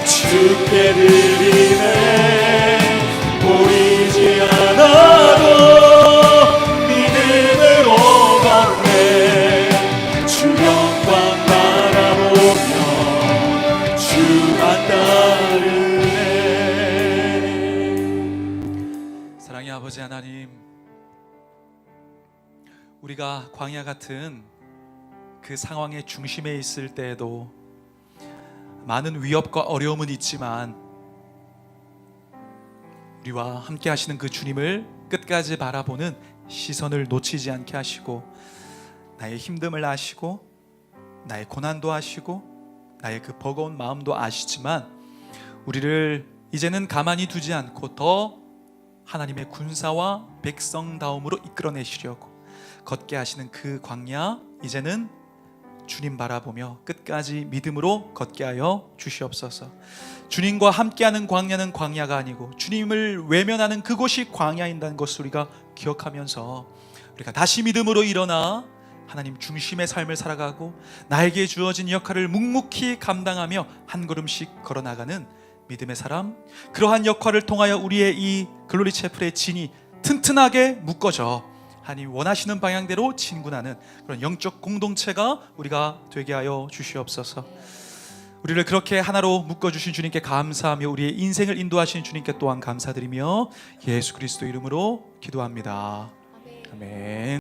주께 드리네. 보이지 않아도 믿음으로 걷네. 주 영광 바라보며 주만 따르네. 사랑의 아버지 하나님, 우리가 광야 같은 그 상황의 중심에 있을 때에도 많은 위협과 어려움은 있지만 우리와 함께 하시는 그 주님을 끝까지 바라보는 시선을 놓치지 않게 하시고 나의 힘듦을 아시고 나의 고난도 아시고 나의 그 버거운 마음도 아시지만 우리를 이제는 가만히 두지 않고 더 하나님의 군사와 백성다움으로 이끌어내시려고 걷게 하시는 그 광야, 이제는 주님 바라보며 끝까지 믿음으로 걷게 하여 주시옵소서. 주님과 함께하는 광야는 광야가 아니고 주님을 외면하는 그곳이 광야인다는 것을 우리가 기억하면서 우리가 다시 믿음으로 일어나 하나님 중심의 삶을 살아가고 나에게 주어진 역할을 묵묵히 감당하며 한 걸음씩 걸어나가는 믿음의 사람, 그러한 역할을 통하여 우리의 이 글로리 채플의 진이 튼튼하게 묶어져 하나님 원하시는 방향대로 진군하는 그런 영적 공동체가 우리가 되게 하여 주시옵소서. 우리를 그렇게 하나로 묶어주신 주님께 감사하며 우리의 인생을 인도하신 주님께 또한 감사드리며 예수 그리스도 이름으로 기도합니다. 아멘.